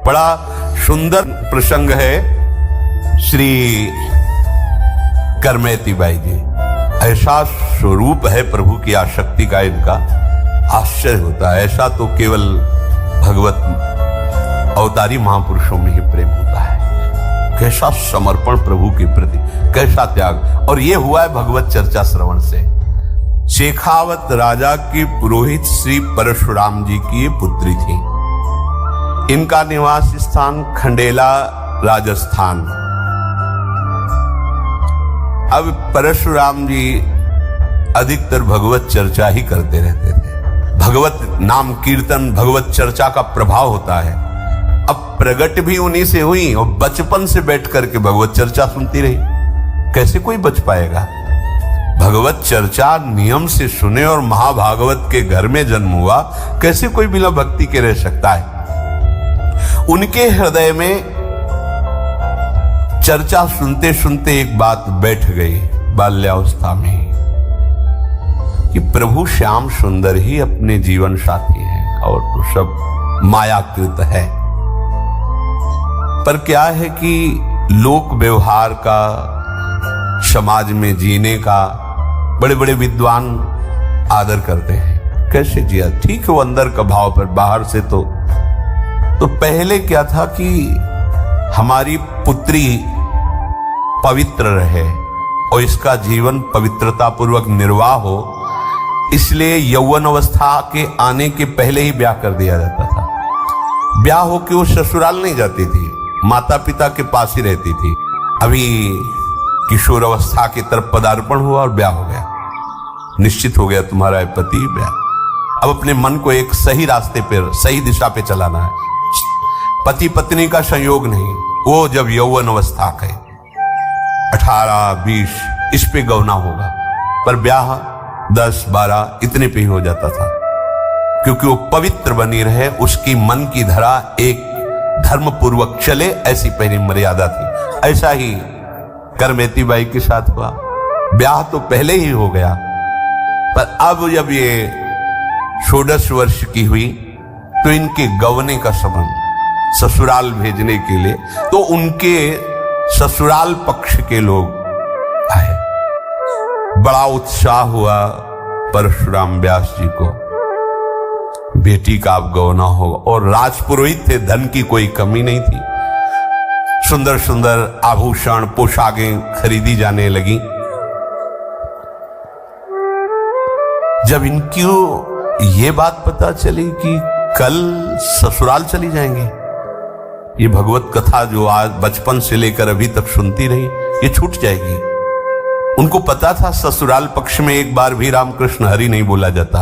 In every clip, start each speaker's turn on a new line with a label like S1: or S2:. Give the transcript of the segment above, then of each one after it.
S1: बड़ा सुंदर प्रसंग है। श्री करमेती बाई जी, ऐसा स्वरूप है प्रभु की आसक्ति का, इनका आश्चर्य होता है। ऐसा तो केवल भगवत अवतारी महापुरुषों में ही प्रेम होता है। कैसा समर्पण प्रभु के प्रति, कैसा त्याग। और ये हुआ है भगवत चर्चा श्रवण से। शेखावत राजा की पुरोहित श्री परशुराम जी की ये पुत्री थी। इनका निवास स्थान खंडेला राजस्थान। अब परशुराम जी अधिकतर भगवत चर्चा ही करते रहते थे। भगवत नाम कीर्तन, भगवत चर्चा का प्रभाव होता है। अब प्रगट भी उन्हीं से हुई और बचपन से बैठ करके भगवत चर्चा सुनती रही। कैसे कोई बच पाएगा? भगवत चर्चा नियम से सुने और महाभागवत के घर में जन्म हुआ, कैसे कोई बिना भक्ति के रह सकता है? उनके हृदय में चर्चा सुनते सुनते एक बात बैठ गई बाल्यावस्था में कि प्रभु श्याम सुंदर ही अपने जीवन साथी हैं और तो सब मायाकृत है। पर क्या है कि लोक व्यवहार का, समाज में जीने का बड़े बड़े विद्वान आदर करते हैं। कैसे जिया? ठीक है, वो अंदर का भाव, पर बाहर से तो पहले क्या था कि हमारी पुत्री पवित्र रहे और इसका जीवन पवित्रता पूर्वक निर्वाह हो, इसलिए यौवन अवस्था के आने के पहले ही ब्याह कर दिया जाता था। ब्याह हो के वो ससुराल नहीं जाती थी, माता पिता के पास ही रहती थी। अभी किशोर अवस्था की तरफ पदार्पण हुआ और ब्याह हो गया, निश्चित हो गया तुम्हारा पति ब्याह। अब अपने मन को एक सही रास्ते पर, सही दिशा पे चलाना है। पति पत्नी का संयोग नहीं, वो जब यौवन अवस्था के 18-20 इस पे गौना होगा, पर ब्याह 10-12 इतने पे ही हो जाता था, क्योंकि वो पवित्र बनी रहे, उसकी मन की धरा एक धर्म पूर्वक चले, ऐसी पहली मर्यादा थी। ऐसा ही करमेती बाई के साथ हुआ। ब्याह तो पहले ही हो गया, पर अब जब ये 16 वर्ष की हुई तो इनके गवने का संबंध, ससुराल भेजने के लिए, तो उनके ससुराल पक्ष के लोग आए। बड़ा उत्साह हुआ परशुराम व्यास जी को, बेटी का अब गौना होगा। और राजपुरोहित थे, धन की कोई कमी नहीं थी। सुंदर सुंदर आभूषण, पोशाकें खरीदी जाने लगी। जब इनकी ये बात पता चली कि कल ससुराल चली जाएंगे, ये भगवत कथा जो आज बचपन से लेकर अभी तक सुनती रही, ये छूट जाएगी। उनको पता था ससुराल पक्ष में एक बार भी रामकृष्ण हरि नहीं बोला जाता,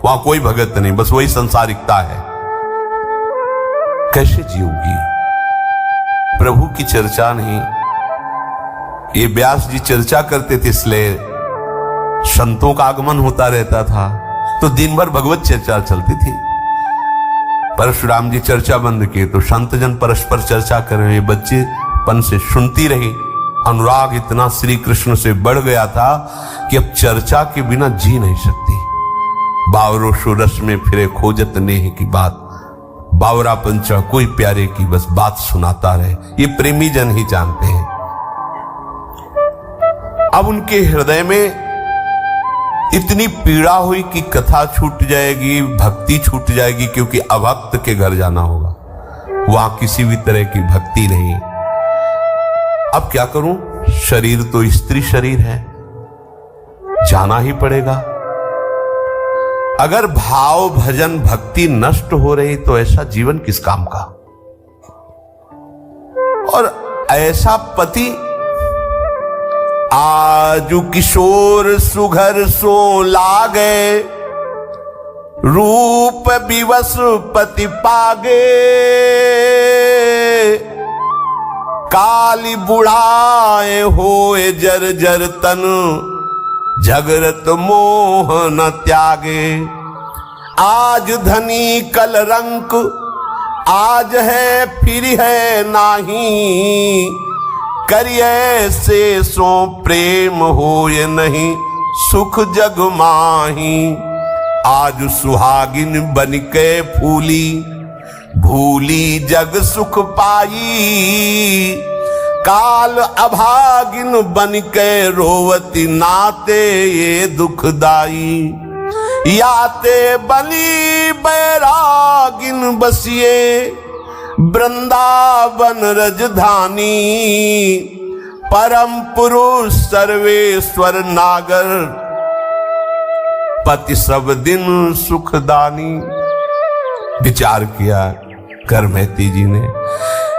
S1: वहां कोई भगत नहीं, बस वही संसारिकता है। कैसे जीऊंगी? प्रभु की चर्चा नहीं। ये व्यास जी चर्चा करते थे, इसलिए संतों का आगमन होता रहता था, तो दिन भर भगवत चर्चा चलती थी। परशुराम जी चर्चा बंद किए तो संतजन परस्पर चर्चा कर रहे। बच्चेपन से सुनती रही। अनुराग इतना श्री कृष्ण से बढ़ गया था कि अब चर्चा के बिना जी नहीं सकती। बावरो सुरस में फिरे खोजत नेह की बात, बावरा पंचा कोई प्यारे की बस बात सुनाता रहे। ये प्रेमी जन ही जानते हैं। अब उनके हृदय में इतनी पीड़ा हुई कि कथा छूट जाएगी, भक्ति छूट जाएगी, क्योंकि अभक्त के घर जाना होगा, वहां किसी भी तरह की भक्ति नहीं। अब क्या करूं? शरीर तो स्त्री शरीर है, जाना ही पड़ेगा। अगर भाव भजन भक्ति नष्ट हो रही तो ऐसा जीवन किस काम का? और ऐसा पति आजु किशोर सुघर सो लागे, रूप विवश पति पागे, काली बुढ़ाए होए जर जर तन, झगरत मोह न त्यागे। आज धनी कल रंक, आज है फिर है नाही, करिए से सो प्रेम होए नहीं, सुख जग माही। आज सुहागिन बन के फूली, भूली जग सुख पाई, काल अभागिन बन के रोवती नाते ये दुखदाई। याते बली बैरागिन बसिए, वृंदावन रजधानी। परम पुरुष सर्वेश्वर नागर, पति सब दिन सुखदानी। विचार किया करमैती जी ने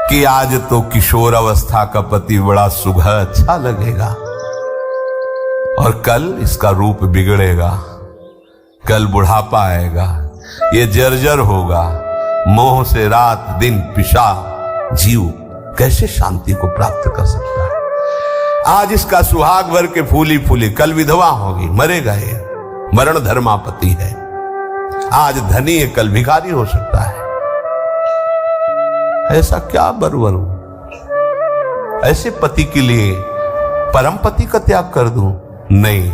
S1: कि आज तो किशोर अवस्था का पति बड़ा सुघड़ अच्छा लगेगा, और कल इसका रूप बिगड़ेगा, कल बुढ़ापा आएगा, ये जर्जर होगा, मोह से रात दिन पिशा, जीव कैसे शांति को प्राप्त कर सकता है। आज इसका सुहाग भर के फूली फूली, कल विधवा होगी, मरेगा ये, मरण धर्मापति है। आज धनी है, कल भिखारी हो सकता है। ऐसा क्या बरवरूं, ऐसे पति के लिए परम पति का त्याग कर दूं? नहीं,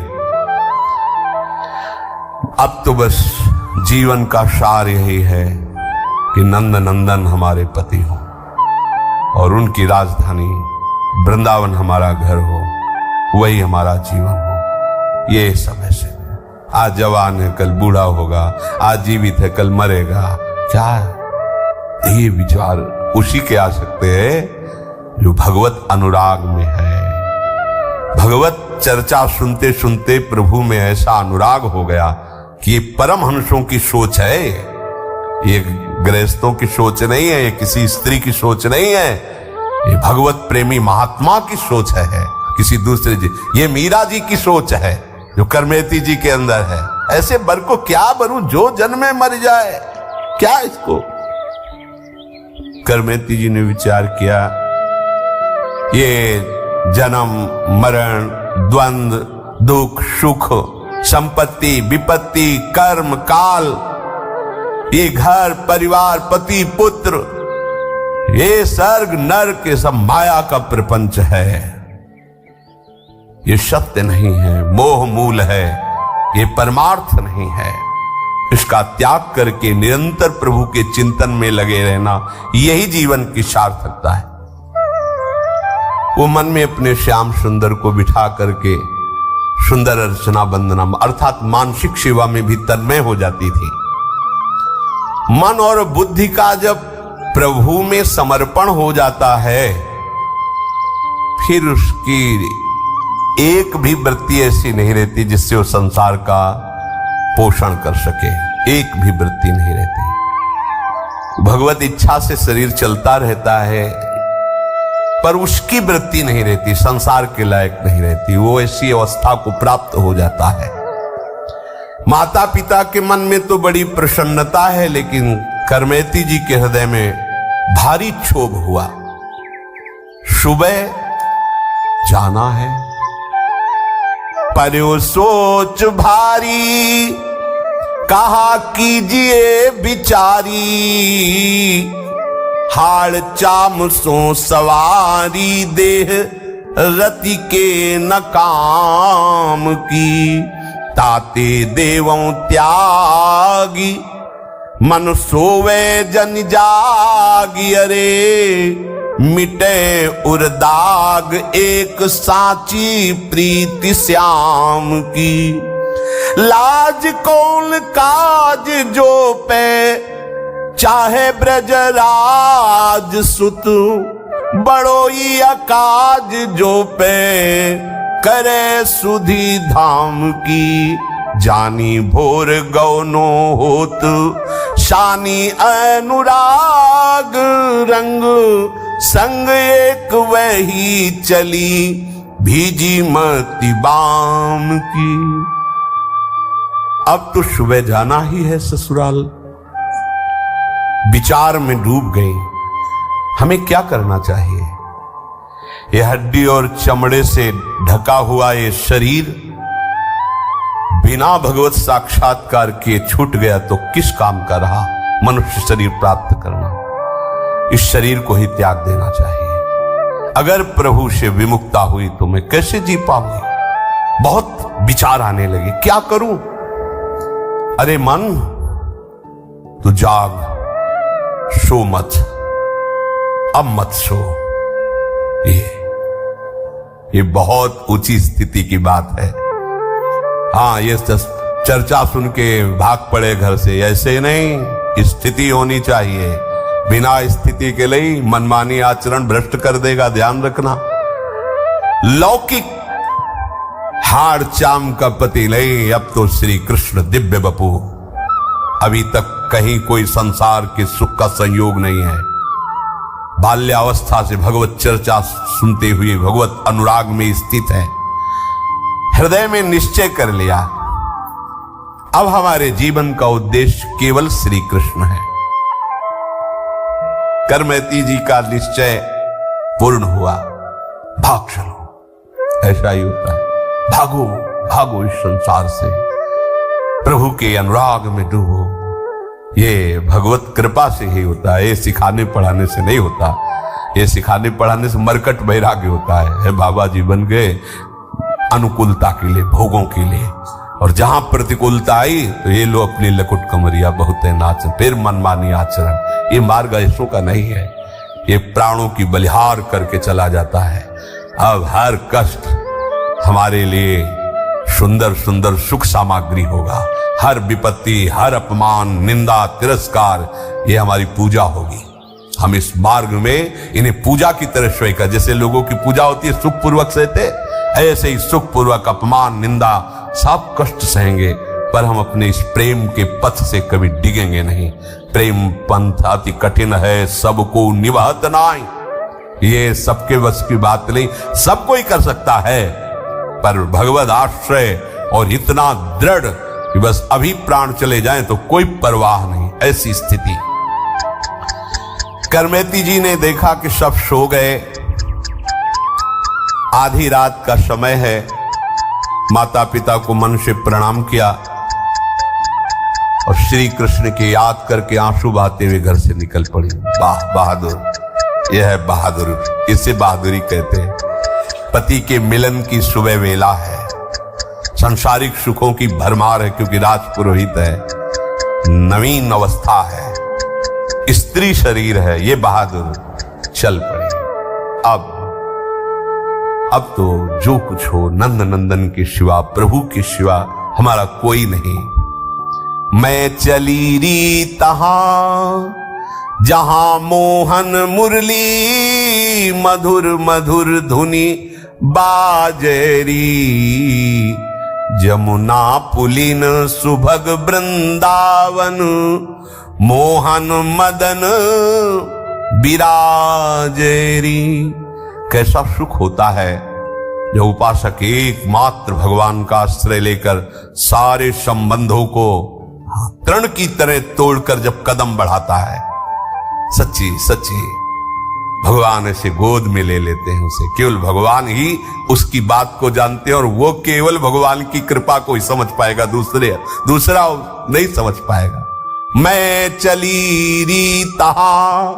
S1: अब तो बस जीवन का सार यही है कि नंद नंदन हमारे पति हो और उनकी राजधानी वृंदावन हमारा घर हो, वही हमारा जीवन हो। ये समय से आज जवान है, कल बूढ़ा होगा, आज जीवित है, कल मरेगा। क्या ये विचार उसी के आ सकते हैं जो भगवत अनुराग में है। भगवत चर्चा सुनते सुनते प्रभु में ऐसा अनुराग हो गया कि ये परमहंसों की सोच है, ये गृहस्थों की सोच नहीं है, ये किसी स्त्री की सोच नहीं है, ये भगवत प्रेमी महात्मा की सोच है, किसी दूसरे जी। ये मीरा जी की सोच है जो करमैती जी के अंदर है। ऐसे बर को क्या बरूं, जो जन्मे मर जाए, क्या इसको। करमैती जी ने विचार किया, ये जन्म मरण, द्वंद्व, दुख सुख, संपत्ति विपत्ति, कर्म काल, ये घर परिवार पति पुत्र, ये स्वर्ग नरक, ये सब माया का प्रपंच है, ये सत्य नहीं है, मोह मूल है, ये परमार्थ नहीं है। इसका त्याग करके निरंतर प्रभु के चिंतन में लगे रहना, यही जीवन की सार्थकता है। वो मन में अपने श्याम सुंदर को बिठा करके सुंदर अर्चना वंदना अर्थात मानसिक सेवा में भी तन्मय हो जाती थी। मन और बुद्धि का जब प्रभु में समर्पण हो जाता है, फिर उसकी एक भी वृत्ति ऐसी नहीं रहती जिससे वो संसार का पोषण कर सके, एक भी वृत्ति नहीं रहती। भगवत इच्छा से शरीर चलता रहता है, पर उसकी वृत्ति नहीं रहती, संसार के लायक नहीं रहती, वो ऐसी अवस्था को प्राप्त हो जाता है। माता पिता के मन में तो बड़ी प्रसन्नता है, लेकिन करमैती जी के हृदय में भारी क्षोभ हुआ। सुबह जाना है, पर्यो सोच भारी, कहा कीजिए बिचारी, हाड़ चाम सो सवारी, देह रति के न काम की। ताते देवों त्यागी, मन सोवे जन जागी, अरे मिटे उर्दाग एक साची प्रीति श्याम की। लाज कौन काज जो पे, चाहे ब्रजराज सुत, बड़ोई अकाज जो पे, करे सुधी धाम की। जानी भोर गौनो होत, शानी अनुराग, रंग संग एक वही चली, भीजी मति बाम की। अब तो सुबह जाना ही है ससुराल। विचार में डूब गई, हमें क्या करना चाहिए। ये हड्डी और चमड़े से ढका हुआ ये शरीर बिना भगवत साक्षात्कार के छूट गया तो किस काम का रहा मनुष्य शरीर प्राप्त करना। इस शरीर को ही त्याग देना चाहिए। अगर प्रभु से विमुक्ता हुई तो मैं कैसे जी पाऊंगी। बहुत विचार आने लगे, क्या करूं। अरे मन तू जाग, शो मत, अब मत शो। ये बहुत ऊंची स्थिति की बात है। हाँ, ये चर्चा सुन के भाग पड़े घर से, ऐसे नहीं। स्थिति होनी चाहिए। बिना स्थिति के लिए मनमानी आचरण भ्रष्ट कर देगा, ध्यान रखना। लौकिक हार चाम का पति नहीं, अब तो श्री कृष्ण दिव्य बपू। अभी तक कहीं कोई संसार के सुख का संयोग नहीं है। बाल्यावस्था से भगवत चर्चा सुनते हुए भगवत अनुराग में स्थित है। हृदय में निश्चय कर लिया, अब हमारे जीवन का उद्देश्य केवल श्री कृष्ण है। करमैती जी का निश्चय पूर्ण हुआ। भाग चलो, ऐसा ही होता है। भागो भागो इस संसार से, प्रभु के अनुराग में डूबो। ये भगवत कृपा से ही होता है, ये सिखाने पढ़ाने से नहीं होता। ये सिखाने पढ़ाने से मरकट वैराग्य होता है। बाबा जी बन गए अनुकूलता के लिए, भोगों के लिए, और जहां प्रतिकूलता आई तो ये लो अपनी लकुट कमरिया बहुत है नाच, फिर मनमानी आचरण। ये मार्ग ऐसों का नहीं है, ये प्राणों की बलिहार करके चला जाता है। अब हर कष्ट हमारे लिए सुंदर सुंदर सुख सामग्री होगा। हर विपत्ति, हर अपमान, निंदा, तिरस्कार, ये हमारी पूजा होगी। हम इस मार्ग में इन्हें पूजा की तरह स्वीकार, जैसे लोगों की पूजा होती है सुख पूर्वक सहते, ऐसे ही सुख पूर्वक अपमान, निंदा, सब कष्ट सहेंगे, पर हम अपने इस प्रेम के पथ से कभी डिगेंगे नहीं। प्रेम पंथ अति कठिन है, सबको निभात नाई। ये सबके बस की बात नहीं, सब कोई कर सकता है, पर भगवद आश्रय और इतना दृढ़ कि बस अभी प्राण चले जाएं तो कोई परवाह नहीं, ऐसी स्थिति। करमैती जी ने देखा कि सब सो गए, आधी रात का समय है। माता पिता को मन से प्रणाम किया और श्री कृष्ण की याद करके आंसू बहाते हुए घर से निकल पड़ी। वाह बहादुर, यह है बहादुर, इसे बहादुरी कहते हैं। पति के मिलन की सुबह वेला है, सांसारिक सुखों की भरमार है क्योंकि राजपुरोहित है, नवीन अवस्था है, स्त्री शरीर है, ये बहादुर चल पड़े। अब तो जो कुछ हो नंद नंदन के सिवा, प्रभु के सिवा हमारा कोई नहीं। मैं चली री तहां जहां मोहन मुरली, मधुर मधुर धुनी बाजरी, जमुना पुलिन सुभग वृंदावन, मोहन मदन बिराजेरी। कैसा सुख होता है जब उपासक एकमात्र भगवान का आश्रय लेकर सारे संबंधों को तृण की तरह तोड़कर जब कदम बढ़ाता है। सच्ची सच्ची भगवान ऐसे गोद में ले लेते हैं उसे। केवल भगवान ही उसकी बात को जानते हैं और वो केवल भगवान की कृपा को ही समझ पाएगा, दूसरा नहीं समझ पाएगा। मैं चली री तहां,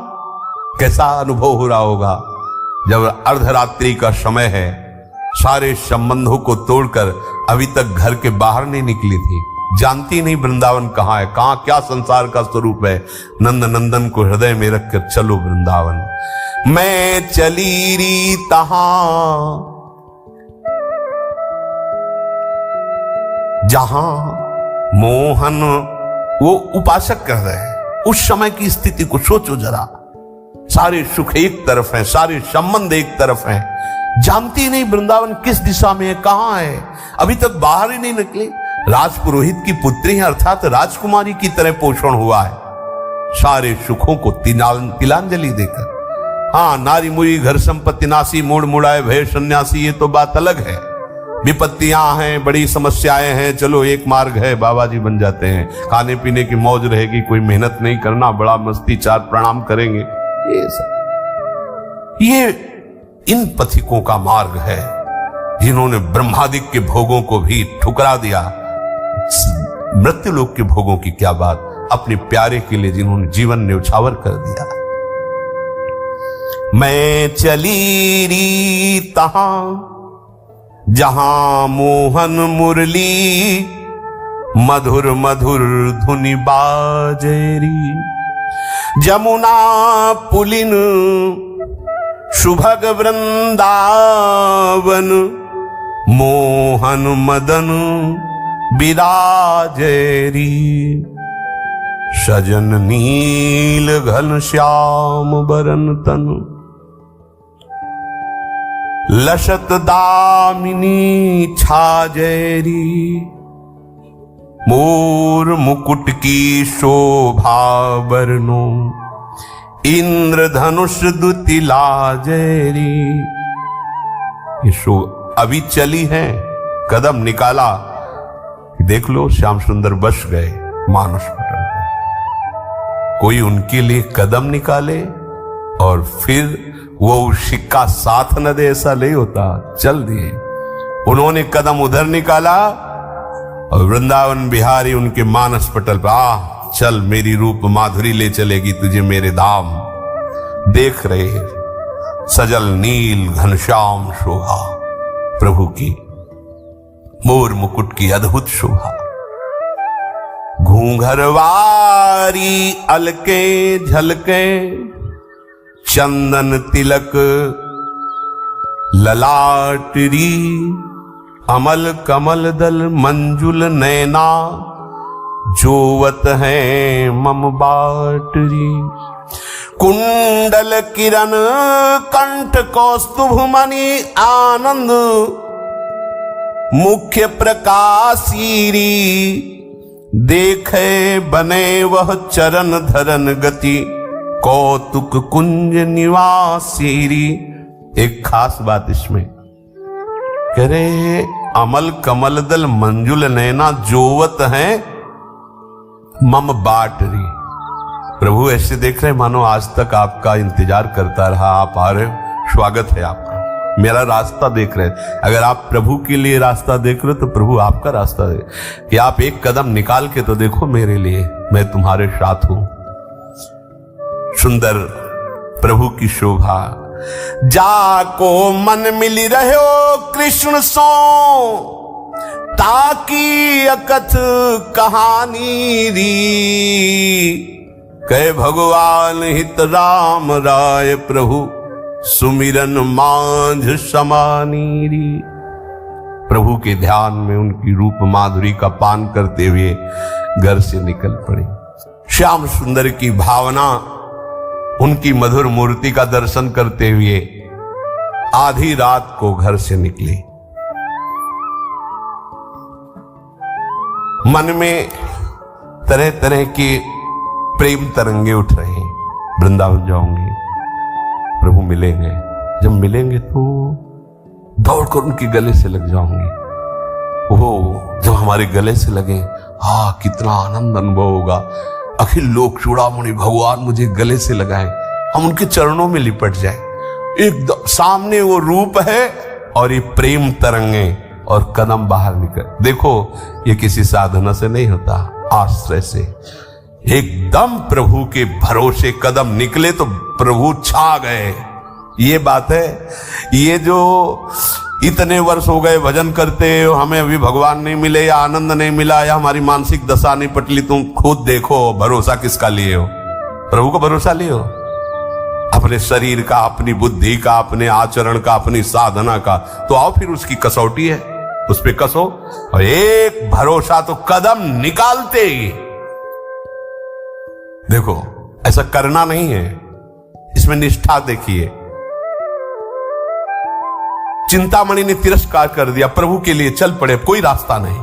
S1: कैसा अनुभव हो रहा होगा जब अर्धरात्रि का समय है, सारे संबंधों को तोड़कर अभी तक घर के बाहर नहीं निकली थी, जानती नहीं वृंदावन कहाँ है, कहाँ क्या संसार का स्वरूप है। नंद नंदन को हृदय में रखकर चलो वृंदावन। मैं चली री तहां जहां मोहन, वो उपासक कह रहे हैं उस समय की स्थिति को सोचो जरा। सारे सुख एक तरफ हैं, सारे संबंध एक तरफ हैं, जानती नहीं वृंदावन किस दिशा में है, कहां है, अभी तक बाहर ही नहीं निकली। राजपुरोहित की पुत्री है, अर्थात राजकुमारी की तरह पोषण हुआ है, सारे सुखों को तिलांजलि देकर। हाँ, नारी मुरी घर संपत्ति नासी, मोड़ मुड़ाए भय सन्यासी, ये तो बात अलग है। विपत्तियां हैं, बड़ी समस्याएं हैं, चलो एक मार्ग है, बाबा जी बन जाते हैं, खाने पीने की मौज रहेगी, कोई मेहनत नहीं करना, बड़ा मस्ती, चार प्रणाम करेंगे, ये सब। ये इन पथिकों का मार्ग है जिन्होंने ब्रह्मादिक के भोगों को भी ठुकरा दिया। मृत्यु लोक के भोगों की क्या बात, अपने प्यारे के लिए जिन्होंने जीवन न्यौछावर कर दिया। मैं चली री तहां जहां मोहन मुरली, मधुर मधुर धुनि बाजेरी, जमुना पुलिन सुभग वृंदावन, मोहन मदन बिराजेरी, सजन नील घन श्याम बरन तन, लसत दामिनी छाजेरी, मोर मुकुट की शोभा बरनो, इंद्रधनुष दुति लाजेरी। ये शो अभी चली है, कदम निकाला, देख लो श्याम सुंदर बस गए मानस पटल पे। कोई उनके लिए कदम निकाले और फिर वो सिक्का साथ न दे, ऐसा नहीं होता। चल दिए, उन्होंने कदम उधर निकाला और वृंदावन बिहारी उनके मानस पटल पर, आ चल मेरी रूप माधुरी ले चलेगी तुझे मेरे धाम। देख रहे सजल नील घनश्याम शोभा प्रभु की, मोर मुकुट की अद्भुत शोभा, घूंघरवारी अलके झलके, चंदन तिलक ललाटरी, अमल कमल दल मंजुल नैना, जोवत है मम बाटरी, कुंडल किरण कंठ कौस्तुभ मणि आनंद, मुख्य प्रकाशीरी, देखे बने वह चरण धरन गति, कौतुक कुंज निवासीरी। एक खास बात इसमें कह रहे, अमल कमल दल मंजुल नैना, जोवत है मम बाटरी। प्रभु ऐसे देख रहे मानो आज तक आपका इंतजार करता रहा, आप आ रहे हो, स्वागत है आपका, मेरा रास्ता देख रहे। अगर आप प्रभु के लिए रास्ता देख रहे हो तो प्रभु आपका रास्ता दे, कि आप एक कदम निकाल के तो देखो मेरे लिए, मैं तुम्हारे साथ हूं। सुंदर प्रभु की शोभा, जाको मन मिली रहो कृष्ण सो, ताकि अकथ कहानी री, कहे भगवान हित राम राय प्रभु, सुमिरन मांझ समानीरी। प्रभु के ध्यान में उनकी रूप माधुरी का पान करते हुए घर से निकल पड़े। श्याम सुंदर की भावना, उनकी मधुर मूर्ति का दर्शन करते हुए आधी रात को घर से निकले। मन में तरह तरह के प्रेम तरंगे उठ रहे हैं, वृंदावन जाऊंगे, प्रभु मिलेंगे, जब मिलेंगे तो दौड़कर उनके गले से लग जाऊंगी। वो जब हमारे गले से लगे, हाँ कितना आनंद अनुभव होगा। अखिल लोक चूड़ामणि भगवान मुझे गले से लगाए, हम उनके चरणों में लिपट जाए। एकदम सामने वो रूप है और ये प्रेम तरंगे, और कदम बाहर निकल। देखो ये किसी साधना से नहीं होता, आश्रय से। एकदम प्रभु के भरोसे कदम निकले तो प्रभु छा गए। ये बात है। ये जो इतने वर्ष हो गए भजन करते हो, हमें अभी भगवान नहीं मिले या आनंद नहीं मिला या हमारी मानसिक दशा नहीं पटली, तुम खुद देखो भरोसा किसका लिए हो? प्रभु को भरोसा लिए हो? अपने शरीर का, अपनी बुद्धि का, अपने आचरण का, अपनी साधना का। तो आओ फिर उसकी कसौटी है, उस पे कसो। और एक भरोसा तो कदम निकालते ही देखो, ऐसा करना नहीं है, इसमें निष्ठा देखिए। चिंतामणि ने तिरस्कार कर दिया, प्रभु के लिए चल पड़े, कोई रास्ता नहीं।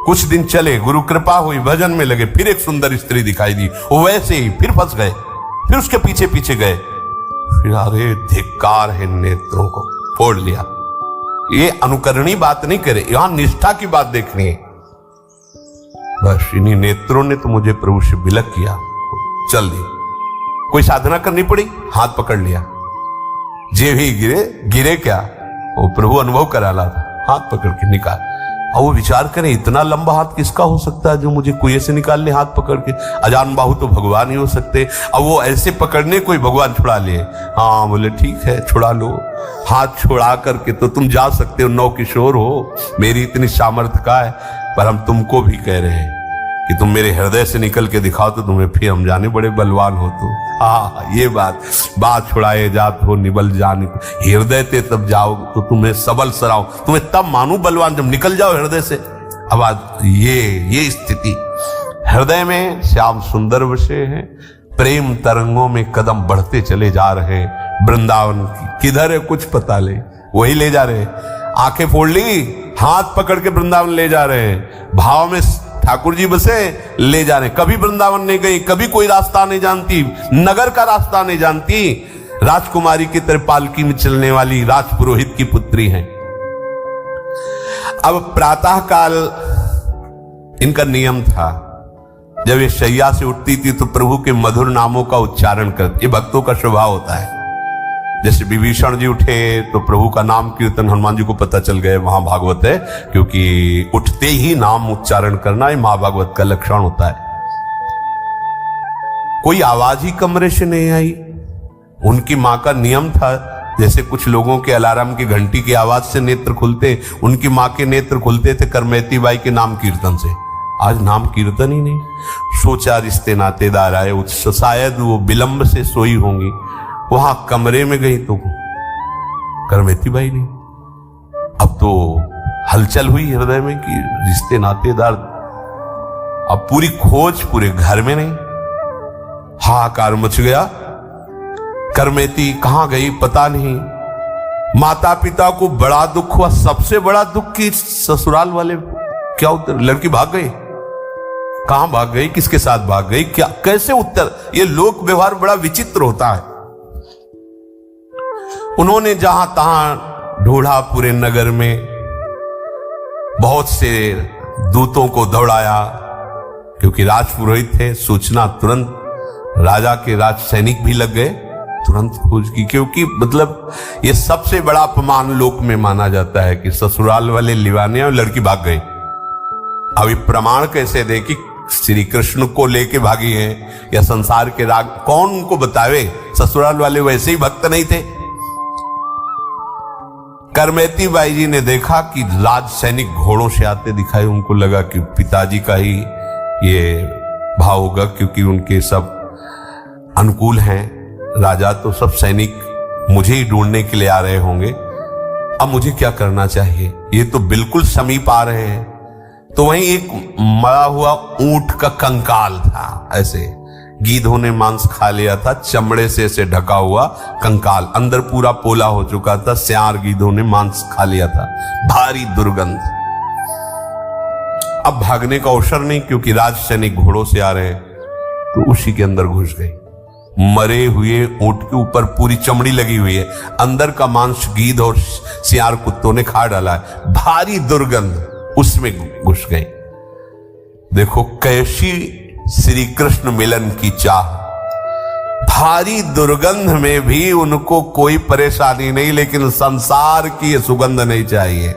S1: कुछ दिन चले, गुरु कृपा हुई, भजन में लगे, फिर एक सुंदर स्त्री दिखाई दी, वो वैसे ही फिर फंस गए, फिर उसके पीछे पीछे गए। फिर अरे धिक्कार है, नेत्रों को फोड़ लिया। ये अनुकरणी बात नहीं करे, यहां निष्ठा की बात देखनी है। बस इन्हीं नेत्रों ने तो मुझे प्रभु से विलक किया, चल दी। कोई साधना करनी पड़ी, हाथ पकड़ लिया, जे भी गिरे गिरे क्या, वो प्रभु अनुभव कराला था, हाथ पकड़ के निकाल। और वो विचार करें, इतना लंबा हाथ किसका हो सकता है जो मुझे कुएं से निकाल ले हाथ पकड़ के? अजान बाहु तो भगवान ही हो सकते। अब वो ऐसे पकड़ने कोई भगवान छुड़ा ले? हाँ, बोले ठीक है छुड़ा लो। हाथ छुड़ा करके तो तुम जा सकते हो, नौ किशोर हो, मेरी इतनी सामर्थ्य का है। पर हम तुमको भी कह रहे हैं, कि तुम मेरे हृदय से निकल के दिखाओ तो तुम्हें फिर हम जाने बड़े बलवान हो तुम। हाँ, ये बात छुड़ाए जात हो निबल जाने, हृदय ते तब जाओ तो तुम्हें सबल सराओ, तुम्हें तब मानू बलवान जब निकल जाओ हृदय से। अब आज ये स्थिति हृदय में श्याम सुंदर बसे हैं, प्रेम तरंगों में कदम बढ़ते चले जा रहे हैं। वृंदावन की किधर है कुछ पता ले, वही ले जा रहे हैं। आंखें फोड़ ली, हाथ पकड़ के वृंदावन ले जा रहे हैं। भाव में ठाकुर जी बसे, ले जा रहे। कभी वृंदावन नहीं गई, कभी कोई रास्ता नहीं जानती, नगर का रास्ता नहीं जानती। राजकुमारी की तरह पालकी में चलने वाली राजपुरोहित की पुत्री हैं। अब प्रातः काल इनका नियम था, जब ये शैया से उठती थी तो प्रभु के मधुर नामों का उच्चारण करती। ये भक्तों का स्वभाव होता है। जैसे विभीषण जी उठे तो प्रभु का नाम कीर्तन हनुमान जी को पता चल गए महाभागवत है, क्योंकि उठते ही नाम उच्चारण करना ही महाभागवत का लक्षण होता है। कोई आवाज ही कमरे से नहीं आई। उनकी मां का नियम था, जैसे कुछ लोगों के अलार्म की घंटी की आवाज से नेत्र खुलते, उनकी मां के नेत्र खुलते थे करमेती बाई के नाम कीर्तन से। आज नाम कीर्तन ही नहीं। सोचा रिश्ते नातेदार आए, शायद वो विलंब से सोई होंगी। वहां कमरे में गई तो करमेती बाई नहीं। अब तो हलचल हुई हृदय में कि रिश्ते नातेदार, अब पूरी खोज पूरे घर में नहीं। हाहाकार मच गया। करमेती कहां गई पता नहीं। माता पिता को बड़ा दुख हुआ, सबसे बड़ा दुख की ससुराल वाले क्या उत्तर, लड़की भाग गई। कहां भाग गई, किसके साथ भाग गई, क्या कैसे उत्तर। ये लोक व्यवहार बड़ा विचित्र होता है। उन्होंने जहां तहां ढूंढा पूरे नगर में, बहुत से दूतों को दौड़ाया, क्योंकि राजपुरोहित थे। सूचना तुरंत, राजा के राज सैनिक भी लग गए, तुरंत खोज की। क्योंकि मतलब ये सबसे बड़ा अपमान लोक में माना जाता है कि ससुराल वाले लिवाने और लड़की भाग गई। अभी प्रमाण कैसे दे कि श्री कृष्ण को लेके भागी है या संसार के राग, कौन उनको बतावे। ससुराल वाले वैसे ही भक्त नहीं थे। करमेती बाई जी ने देखा कि राज सैनिक घोड़ों से आते दिखाई। उनको लगा कि पिताजी का ही ये भाव होगा, क्योंकि उनके सब अनुकूल हैं। राजा तो सब सैनिक मुझे ही ढूंढने के लिए आ रहे होंगे। अब मुझे क्या करना चाहिए, ये तो बिल्कुल समीप आ रहे हैं। तो वहीं एक मरा हुआ ऊंट का कंकाल था, ऐसे गीधों ने मांस खा लिया था, चमड़े से ऐसे ढका हुआ कंकाल, अंदर पूरा पोला हो चुका था, सियार गीधों ने मांस खा लिया था, भारी दुर्गंध। अब भागने का अवसर नहीं, क्योंकि राज सैनिक घोड़ों से आ रहे हैं। तो उसी के अंदर घुस गई। मरे हुए ऊंट के ऊपर पूरी चमड़ी लगी हुई है, अंदर का मांस गीध और सियार कुत्तों ने खा डाला है, भारी दुर्गंध, उसमें घुस गई। देखो कैसी श्री कृष्ण मिलन की चाह। भारी दुर्गंध में भी उनको कोई परेशानी नहीं, लेकिन संसार की सुगंध नहीं चाहिए,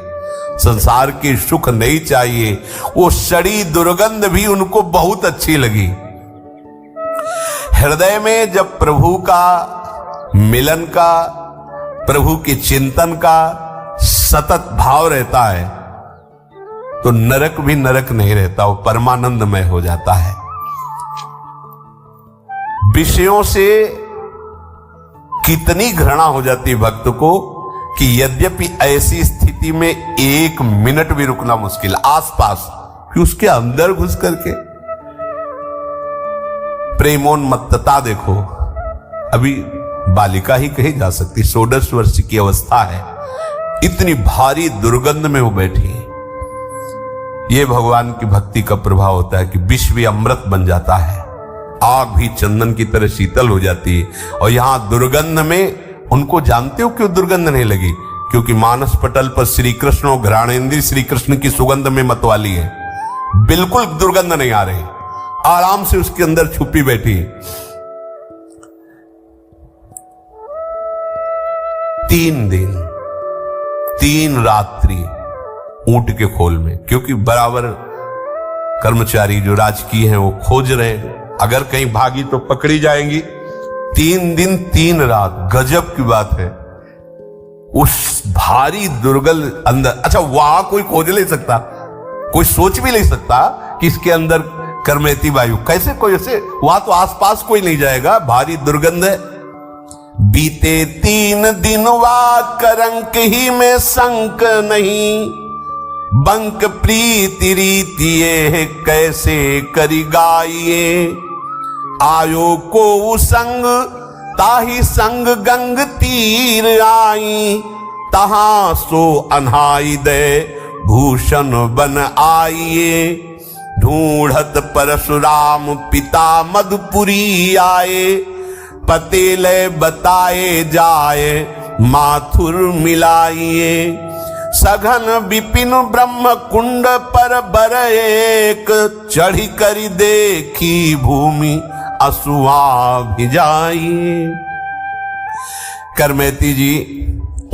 S1: संसार की सुख नहीं चाहिए। वो सड़ी दुर्गंध भी उनको बहुत अच्छी लगी। हृदय में जब प्रभु का मिलन का, प्रभु के चिंतन का सतत भाव रहता है तो नरक भी नरक नहीं रहता, वो परमानंदमय हो जाता है। विषयों से कितनी घृणा हो जाती है भक्त को कि यद्यपि ऐसी स्थिति में एक मिनट भी रुकना मुश्किल, आसपास कि उसके अंदर घुस करके प्रेमोन्मत्तता देखो। अभी बालिका ही कही जा सकती, 16 वर्ष की अवस्था है, इतनी भारी दुर्गंध में वो बैठी। ये भगवान की भक्ति का प्रभाव होता है कि विष भी अमृत बन जाता है, आग भी चंदन की तरह शीतल हो जाती है। और यहां दुर्गंध में उनको जानते हो क्यों दुर्गंध नहीं लगी, क्योंकि मानस पटल पर श्री कृष्ण और घ्राणेंद्री श्री कृष्ण की सुगंध में मतवाली है, बिल्कुल दुर्गंध नहीं आ रही, आराम से उसके अंदर छुपी बैठी। 3 दिन 3 रात्रि ऊंट के खोल में, क्योंकि बराबर कर्मचारी जो राजकीय हैं वो खोज रहे हैं, अगर कहीं भागी तो पकड़ी जाएंगी। 3 दिन 3 रात, गजब की बात है। उस भारी दुर्गंध अंदर, अच्छा वहां कोई खोज नहीं सकता, कोई सोच भी नहीं सकता कि इसके अंदर करमेती वायु, कैसे कोई ऐसे, वहां तो आसपास कोई नहीं जाएगा, भारी दुर्गंध है। बीते 3 दिन वा करंक ही में संक नहीं, बंक प्रीति रीति ये कैसे करी गाइए। आयो को संग ताही संग गंग तीर आई, तहां सो अनहाई दे भूषण बन आइए। ढूंढत परशुराम पिता मधुपुरी आए, पतेले बताए जाए माथुर मिलाइए। सघन विपिन ब्रह्म कुंड पर बर एक, चढ़ी करी देखी भूमि असुआ भिजाइए। करमेती जी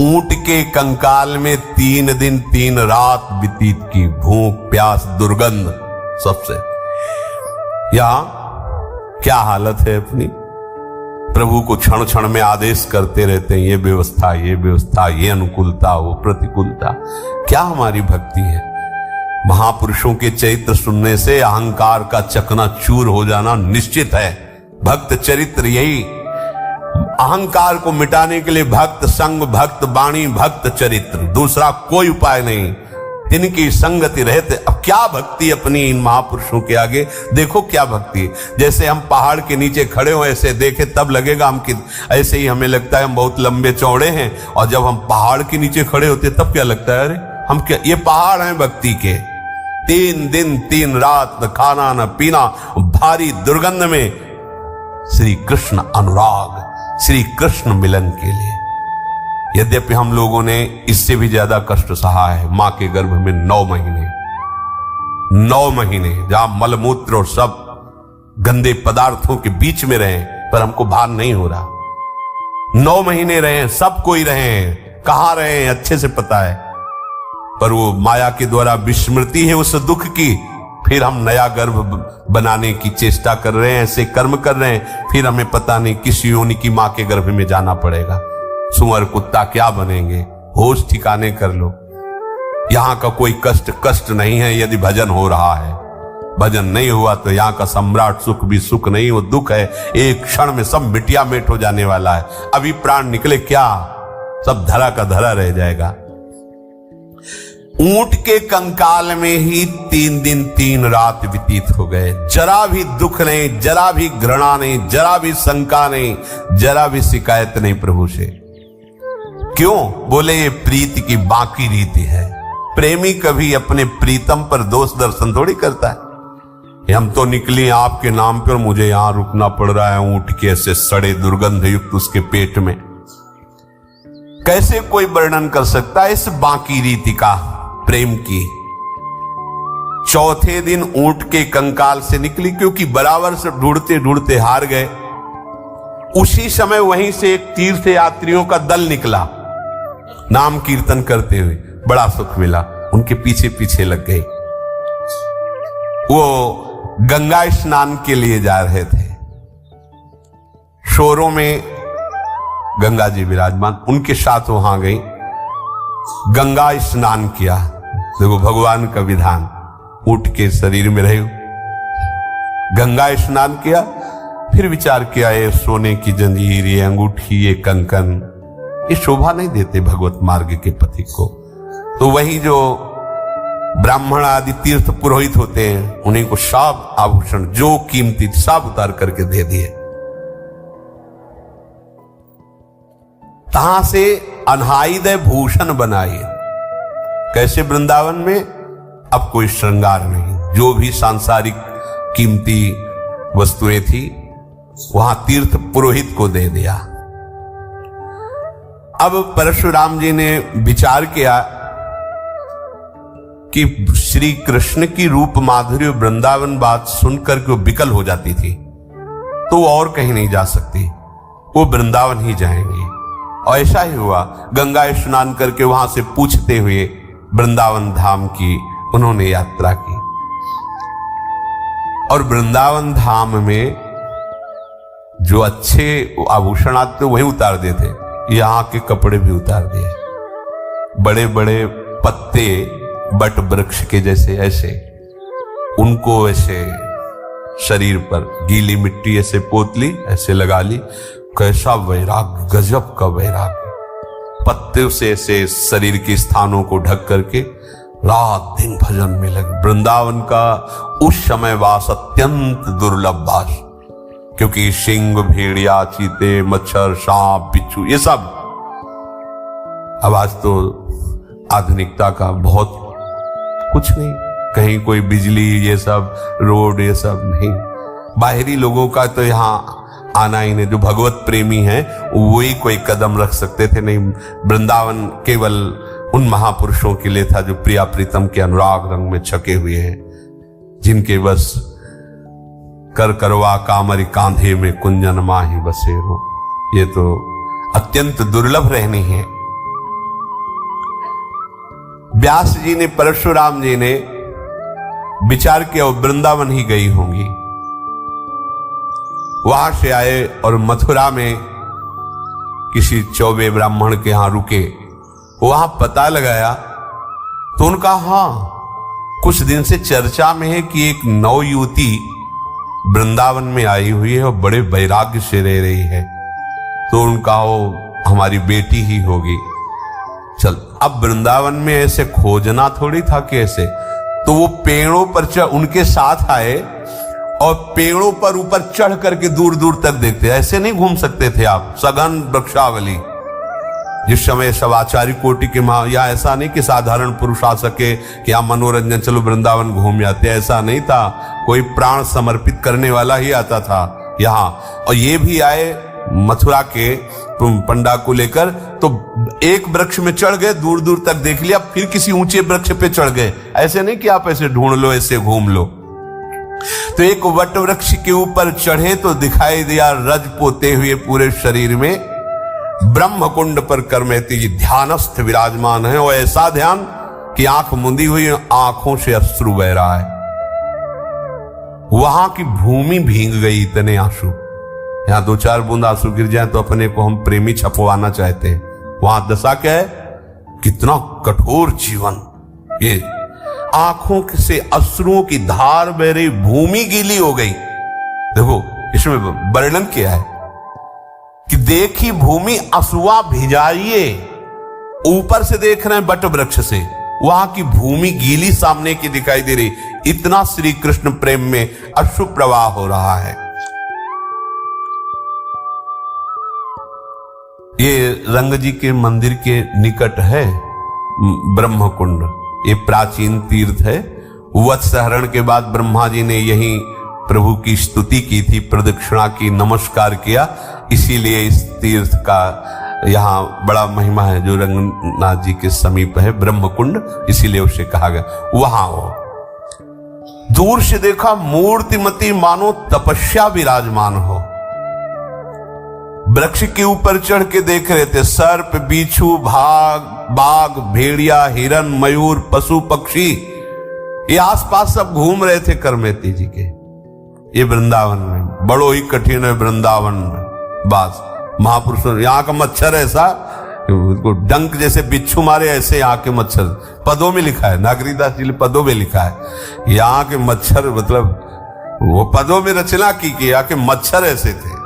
S1: ऊंट के कंकाल में 3 दिन 3 रात व्यतीत की, भूख प्यास दुर्गंध सबसे। यहां क्या हालत है अपनी, प्रभु को क्षण क्षण में आदेश करते रहते हैं, ये व्यवस्था, ये व्यवस्था, ये अनुकूलता, वो प्रतिकूलता। क्या हमारी भक्ति है। महापुरुषों के चरित्र सुनने से अहंकार का चकनाचूर हो जाना निश्चित है। भक्त चरित्र यही, अहंकार को मिटाने के लिए भक्त संग, भक्त वाणी, भक्त चरित्र, दूसरा कोई उपाय नहीं। इनकी संगति रहते। अब क्या भक्ति अपनी इन महापुरुषों के आगे, देखो क्या भक्ति। जैसे हम पहाड़ के नीचे खड़े हो ऐसे देखे तब लगेगा हम कि, ऐसे ही हमें लगता है हम बहुत लंबे चौड़े हैं, और जब हम पहाड़ के नीचे खड़े होते तब क्या लगता है, अरे हम क्या, ये पहाड़ हैं भक्ति के। 3 दिन 3 रात न खाना न पीना, भारी दुर्गंध में श्री कृष्ण अनुराग, श्री कृष्ण मिलन के लिए। यद्यपि हम लोगों ने इससे भी ज्यादा कष्ट सहा है। मां के गर्भ में 9 महीने जहां मलमूत्र और सब गंदे पदार्थों के बीच में रहे, पर हमको भान नहीं हो रहा। 9 महीने रहे, सब कोई रहे, कहां रहे अच्छे से पता है, पर वो माया के द्वारा विस्मृति है उस दुख की। फिर हम नया गर्भ बनाने की चेष्टा कर रहे हैं, ऐसे कर्म कर रहे हैं, फिर हमें पता नहीं किस योनि की मां के गर्भ में जाना पड़ेगा। सुअर कुत्ता क्या बनेंगे, होश ठिकाने कर लो। यहां का कोई कष्ट नहीं है यदि भजन हो रहा है। भजन नहीं हुआ तो यहां का सम्राट सुख भी सुख नहीं, वो दुख है, एक क्षण में सब मिटिया मेट हो जाने वाला है। अभी प्राण निकले क्या, सब धरा का धरा रह जाएगा। ऊंट के कंकाल में ही 3 दिन 3 रात व्यतीत हो गए। जरा भी दुख नहीं, जरा भी घृणा नहीं, जरा भी शंका नहीं, जरा भी शिकायत नहीं प्रभु से। क्यों? बोले ये प्रीति की बाकी रीति है। प्रेमी कभी अपने प्रीतम पर दोष दर्शन थोड़ी करता है। हम तो निकली आपके नाम पर, मुझे यहां रुकना पड़ रहा है ऊंट के ऐसे सड़े दुर्गंध युक्त उसके पेट में। कैसे कोई वर्णन कर सकता है इस बाकी रीति का, प्रेम की। चौथे दिन ऊंट के कंकाल से निकली, क्योंकि बराबर से ढूंढते ढूंढते हार गए। उसी समय वहीं से एक तीर्थ यात्रियों का दल निकला, नाम कीर्तन करते हुए, बड़ा सुख मिला, उनके पीछे पीछे लग गए। वो गंगा स्नान के लिए जा रहे थे। शोरों में गंगा जी विराजमान, उनके साथ वहां गई, गंगा स्नान किया। देखो भगवान का विधान, ऊंट के शरीर में रहे, गंगा स्नान किया। फिर विचार किया, ये सोने की जंजीर, ये अंगूठी, ये कंकन, ये शोभा नहीं देते भगवत मार्ग के पथिक को। तो वही जो ब्राह्मण आदि तीर्थ पुरोहित होते हैं, उन्हीं को सब आभूषण जो कीमती सब उतार करके दे दिए। तहां से अनहाइदय भूषण बनाए। कैसे? वृंदावन में अब कोई श्रृंगार नहीं, जो भी सांसारिक कीमती वस्तुएं थी वहां तीर्थ पुरोहित को दे दिया। अब परशुराम जी ने विचार किया कि श्री कृष्ण की रूप माधुर्य वृंदावन बात सुनकर के वो विकल हो जाती थी, तो वो और कहीं नहीं जा सकती, वो वृंदावन ही जाएंगे। और ऐसा ही हुआ। गंगा स्नान करके वहां से पूछते हुए वृंदावन धाम की उन्होंने यात्रा की। और वृंदावन धाम में जो अच्छे आभूषण आते वही उतार देते, यहां के कपड़े भी उतार दिए। बड़े बड़े पत्ते बट वृक्ष के जैसे, ऐसे उनको ऐसे शरीर पर गीली मिट्टी ऐसे पोत ली, ऐसे लगा ली। कैसा वैराग्य, गजब का वैराग्य। पत्ते से ऐसे शरीर के स्थानों को ढक करके रात दिन भजन में लगे। वृंदावन का उस समय वास अत्यंत दुर्लभ वास, क्योंकि सिंह, भेड़िया, चीते, मच्छर, सांप, बिच्छू, ये सब। अब आज तो आधुनिकता का बहुत कुछ नहीं, कहीं कोई बिजली, ये सब रोड, ये सब नहीं। बाहरी लोगों का तो यहाँ आना ही नहीं। जो भगवत प्रेमी हैं वही कोई कदम रख सकते थे, नहीं। वृंदावन केवल उन महापुरुषों के लिए था जो प्रिया प्रीतम के अनुराग रंग में छके हुए हैं, जिनके बस कर करवा कामरी कांधे में कुंजन माही बसे हो। ये तो अत्यंत दुर्लभ रहनी है। व्यास जी ने, परशुराम जी ने विचार किया वृंदावन ही गई होंगी। वहां से आए और मथुरा में किसी चौबे ब्राह्मण के यहां रुके। वहां पता लगाया तो उनका, हां, कुछ दिन से चर्चा में है कि एक नवयुवती वृंदावन में आई हुई है और बड़े वैराग्य से रह रही है। तो उनका वो हमारी बेटी ही होगी। चल, अब वृंदावन में ऐसे खोजना थोड़ी था कि ऐसे, तो वो पेड़ों पर उनके साथ आए और पेड़ों पर ऊपर चढ़ करके दूर दूर तक देखते। ऐसे नहीं घूम सकते थे आप, सघन वृक्षावली। जिस समय सब आचार्य कोटि के या ऐसा नहीं कि साधारण पुरुष आ सके कि आप मनोरंजन, चलो वृंदावन घूम जाते, ऐसा नहीं था। कोई प्राण समर्पित करने वाला ही आता था यहाँ। और ये भी आए मथुरा के पंडा को लेकर, तो एक वृक्ष में चढ़ गए, दूर दूर तक देख लिया, फिर किसी ऊंचे वृक्ष पे चढ़ गए। ऐसे नहीं कि आप ऐसे ढूंढ लो, ऐसे घूम लो। तो एक वट वृक्ष के ऊपर चढ़े तो दिखाई दिया रज पोते हुए पूरे शरीर में ब्रह्म कुंड पर करमेती जी ध्यानस्थ विराजमान है। और ऐसा ध्यान कि आंख मुंदी हुई, आंखों से अश्रु बह रहा है। वहां की भूमि भींग गई, इतने आंसू। यहां दो चार बूंद आंसू गिर जाए तो अपने को हम प्रेमी छपवाना चाहते हैं। वहां दशा क्या है, कितना कठोर जीवन। ये आंखों से अश्रुओं की धार बह रही, भूमि गीली हो गई। देखो इसमें वर्णन क्या है कि देखी भूमि अश्रुआ भिजाइए। ऊपर से देख रहे हैं बट वृक्ष से, वहां की भूमि गीली सामने की दिखाई दे रही। इतना श्री कृष्ण प्रेम में अश्रु प्रवाह हो रहा है। ये रंग जी के मंदिर के निकट है ब्रह्म कुंड। ये प्राचीन तीर्थ है। वत्सहरण के बाद ब्रह्मा जी ने यहीं प्रभु की स्तुति की थी, प्रदक्षिणा की, नमस्कार किया। इसीलिए इस तीर्थ का यहाँ बड़ा महिमा है, जो रंगनाथ जी के समीप है ब्रह्म कुंड, इसीलिए उसे कहा गया। वहां हो दूर से देखा मूर्तिमती मानो तपस्या विराजमान हो। वृक्ष के ऊपर चढ़ के देख रहे थे सर्प, बिच्छू, बाघ, भेड़िया, हिरन, मयूर, पशु पक्षी, ये आसपास सब घूम रहे थे करमेती जी के। ये वृंदावन में बड़ो ही कठिन है। वृंदावन में बास महापुरुषों, यहाँ का मच्छर ऐसा डंक जैसे बिच्छू मारे, ऐसे यहाँ के मच्छर। पदों में लिखा है, नागरीदास जी ने पदों में लिखा है, यहाँ के मच्छर, मतलब वो पदों में रचना की कि यहाँ के मच्छर ऐसे थे।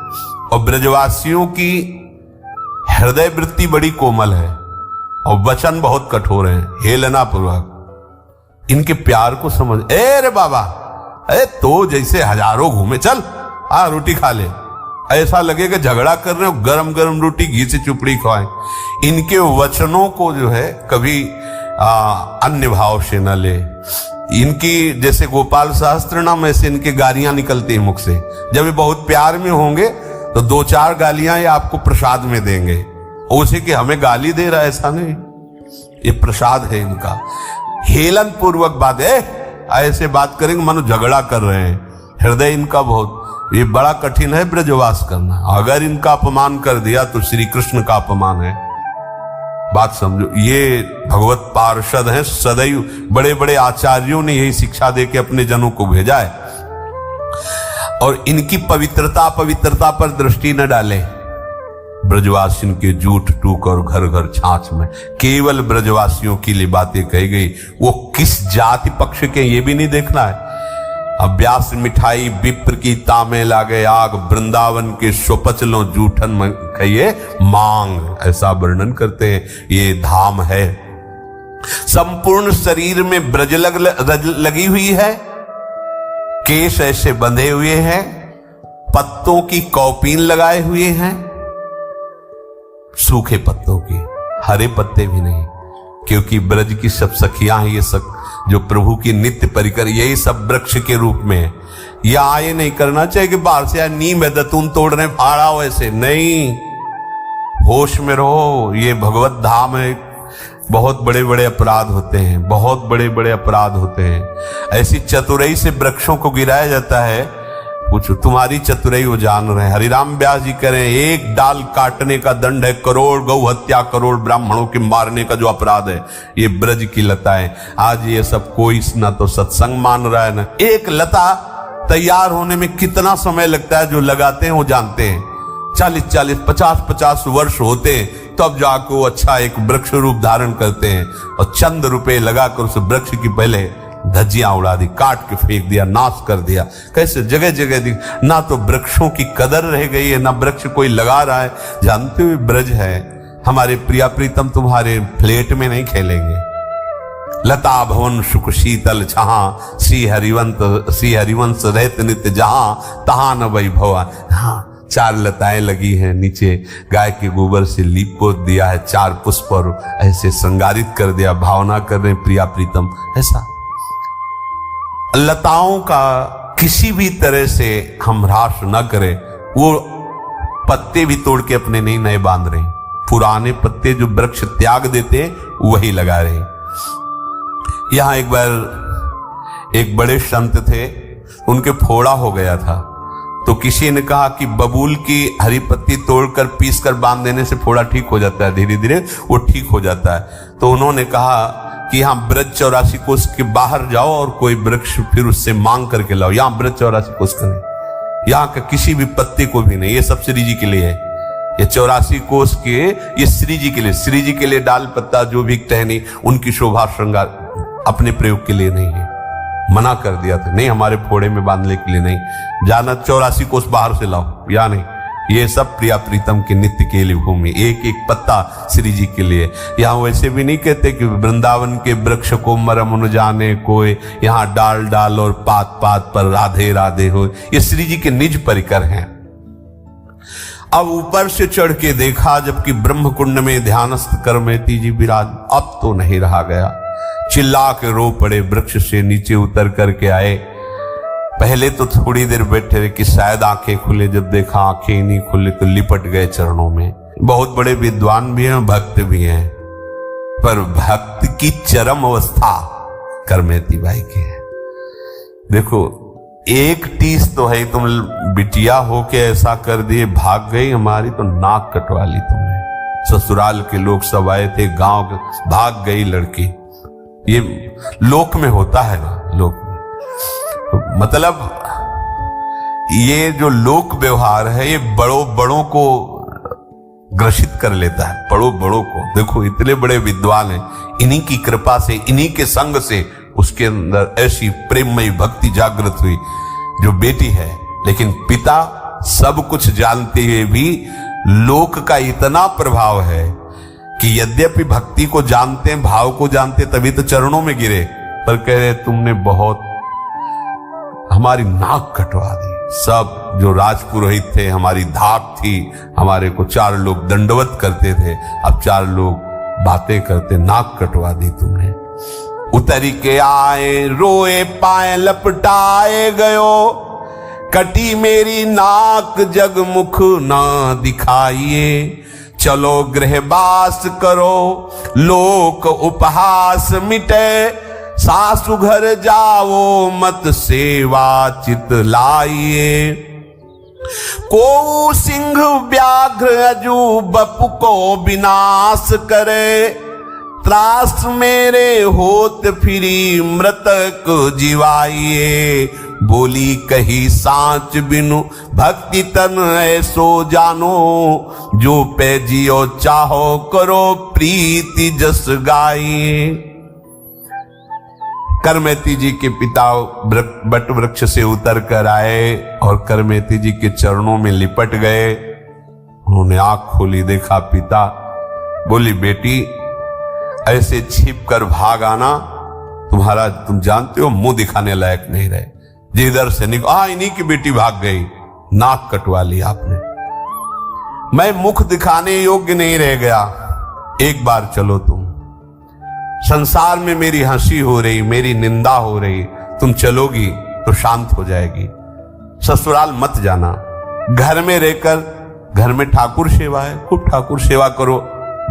S1: और ब्रजवासियों की हृदय वृत्ति बड़ी कोमल है और वचन बहुत कठोर है, हेलना पूर्वक। इनके प्यार को समझ, ए रे बाबा, अरे तो जैसे हजारों घूमे, चल आ रोटी खा ले। ऐसा लगेगा झगड़ा कर रहे हो, गरम गरम रोटी घी से चुपड़ी खाएं। इनके वचनों को जो है कभी अन्य भाव से न ले। इनकी जैसे गोपाल सहस्त्र नाम, ऐसे इनके गालियां निकलती हैं मुख से। जब ये बहुत प्यार में होंगे तो दो चार गालियां ये आपको प्रसाद में देंगे। उसे कि हमें गाली दे रहा है, ऐसा नहीं, ये प्रसाद है इनका। हेलन पूर्वक बात है, ऐसे बात करेंगे मानो झगड़ा कर रहे हैं। हृदय इनका बहुत, ये बड़ा कठिन है ब्रजवास करना। अगर इनका अपमान कर दिया तो श्री कृष्ण का अपमान है। बात समझो, ये भगवत पार्षद हैं सदैव। बड़े बड़े आचार्यों ने यही शिक्षा दे के अपने जनों को भेजा है। और इनकी पवित्रता पर दृष्टि न डाले। ब्रजवासियों के जूठ टूक और घर घर छाछ में केवल ब्रजवासियों के लिए बातें कही गई। वो किस जाति पक्ष के ये भी नहीं देखना है। अभ्यास मिठाई विप्र की तामे लागे आग, वृंदावन के स्वपचलों जूठन कहिए मांग, ऐसा वर्णन करते हैं। ये धाम है। संपूर्ण शरीर में ब्रज लगी हुई है, केश ऐसे बंधे हुए हैं, पत्तों की कौपीन लगाए हुए हैं, सूखे पत्तों की, हरे पत्ते भी नहीं, क्योंकि ब्रज की सब सखियां हैं, ये सब जो प्रभु की नित्य परिकर, यही सब वृक्ष के रूप में है। यह आए नहीं करना चाहिए कि बाहर से नीम है दतून तोड़ रहे फाड़ा हो, ऐसे नहीं, होश में रहो। ये भगवत धाम है। बहुत बड़े बड़े अपराध होते हैं, बहुत बड़े बड़े अपराध होते हैं। ऐसी चतुराई से वृक्षों को गिराया जाता है, पूछो तुम्हारी चतुराई वो जान रहे हैं। हरिराम व्यास जी कह रहे हैं एक डाल काटने का दंड है करोड़ गौ हत्या, करोड़ ब्राह्मणों के मारने का जो अपराध है, ये ब्रज की लता है। आज ये सब कोई ना तो सत्संग मान रहा है ना। एक लता तैयार होने में कितना समय लगता है, जो लगाते हैं वो जानते हैं। 40-40, 50-50 वर्ष होते हैं तब जाकर वो अच्छा एक वृक्ष रूप धारण करते हैं, और चंद रुपए लगाकर उस वृक्ष की पहले धज्जियां उड़ा दी, काट के फेंक दिया, नाश कर दिया। कैसे जगह जगह दी, ना तो वृक्षों की कदर रह गई है, ना वृक्ष कोई लगा रहा है। जानते हुए ब्रज है। हमारे प्रिया प्रीतम तुम्हारे फ्लैट में नहीं खेलेंगे। लता भवन सुख शीतल छहा, श्री हरिवंश रहत नित्य जहां, तहां न वैभव। हाँ, 4 लताएं लगी हैं, नीचे गाय के गोबर से लीप पोत दिया है, 4 पुष्प और ऐसे श्रृंगारित कर दिया, भावना कर रहे प्रिया प्रीतम। ऐसा लताओं का किसी भी तरह से हम ह्रास न करें। वो पत्ते भी तोड़ के अपने नए बांध रहे, पुराने पत्ते जो वृक्ष त्याग देते वही लगा रहे। यहां एक बार एक बड़े संत थे, उनके फोड़ा हो गया था, तो किसी ने कहा कि बबूल की हरी पत्ती तोड़कर पीस कर बांध देने से फोड़ा ठीक हो जाता है, धीरे धीरे वो ठीक हो जाता है। तो उन्होंने कहा कि यहाँ ब्रज 84 कोस के बाहर जाओ और कोई वृक्ष फिर उससे मांग करके लाओ। यहाँ ब्रज 84 कोस करें, यहाँ का किसी भी पत्ते को भी नहीं, ये सब श्री जी के लिए है। ये 84 कोस के ये श्री जी के लिए, श्री जी के लिए डाल पत्ता जो भी टहनी उनकी शोभा श्रृंगार अपने प्रयोग के लिए नहीं है। मना कर दिया था, नहीं हमारे फोड़े में बांधने के लिए नहीं, जाना 84 कोस बाहर से लाओ, या नहीं। ये सब प्रिया प्रीतम के नित्य के लिए भूमि, एक एक पत्ता श्री जी के लिए। यहाँ वैसे भी नहीं कहते कि वृंदावन के वृक्ष को मरम न जाने कोई, यहाँ डाल डाल और पात पात पर राधे राधे हो। ये श्री जी के निज परिकर हैं। अब ऊपर से चढ़ के देखा, जबकि ब्रह्म कुंड में ध्यानस्थ करमेती जी विराज। अब तो नहीं रहा गया, चिल्ला के रो पड़े, वृक्ष से नीचे उतर करके आए। पहले तो थोड़ी देर बैठे रहे कि शायद आंखें खुले, जब देखा आंखें नहीं खुले तो लिपट गए चरणों में। बहुत बड़े विद्वान भी हैं, भक्त भी हैं, पर भक्त की चरम अवस्था करमेती भाई की है। देखो, एक टीस तो है, तुम बिटिया हो के ऐसा कर दिए, भाग गई हमारी तो नाक कटवा ली तुमने। ससुराल के लोग सब आए थे, गांव के, भाग गई लड़की। ये लोक में होता है ना, लोक में मतलब ये जो लोक व्यवहार है ये बड़ों को ग्रसित कर लेता है, बड़ों को। देखो इतने बड़े विद्वान हैं, इन्हीं की कृपा से, इन्हीं के संग से उसके अंदर ऐसी प्रेममयी भक्ति जागृत हुई जो बेटी है। लेकिन पिता सब कुछ जानते हुए भी लोक का इतना प्रभाव है कि यद्यपि भक्ति को जानते हैं, भाव को जानते हैं, तभी तो चरणों में गिरे, पर कह रहे तुमने बहुत हमारी नाक कटवा दी। सब जो राजपुरोहित थे, हमारी धाक थी, हमारे को 4 लोग दंडवत करते थे, अब 4 लोग बातें करते, नाक कटवा दी तुमने। उतरी के आए, रोए पाए लपटाए गयो, कटी मेरी नाक जगमुख ना दिखाइए। चलो गृहवास करो, लोक उपहास मिटे, सासु घर जाओ मत सेवा चित लाइए। को सिंह व्याघ्र अजू बपु को विनाश करे, त्रास मेरे होत फिरी मृतक जीवाइए। बोली कही सांच बिनु भक्ति तन ऐसो जानो, जो पे जियो चाहो करो प्रीति जस गाइए। करमेती जी के पिता बट वृक्ष से उतर कर आए और करमेती जी के चरणों में लिपट गए। उन्होंने आंख खोली, देखा पिता। बोली बेटी ऐसे छिप कर भाग आना, तुम्हारा तुम जानते हो मुंह दिखाने लायक नहीं रहे। जिधर से इन्हीं की बेटी भाग गई, नाक कटवा ली आपने, मैं मुख दिखाने योग्य नहीं रह गया। एक बार चलो तुम, संसार में मेरी हंसी हो रही, मेरी निंदा हो रही, तुम चलोगी तो शांत हो जाएगी। ससुराल मत जाना, घर में रहकर, घर में ठाकुर सेवा है, खूब ठाकुर सेवा करो,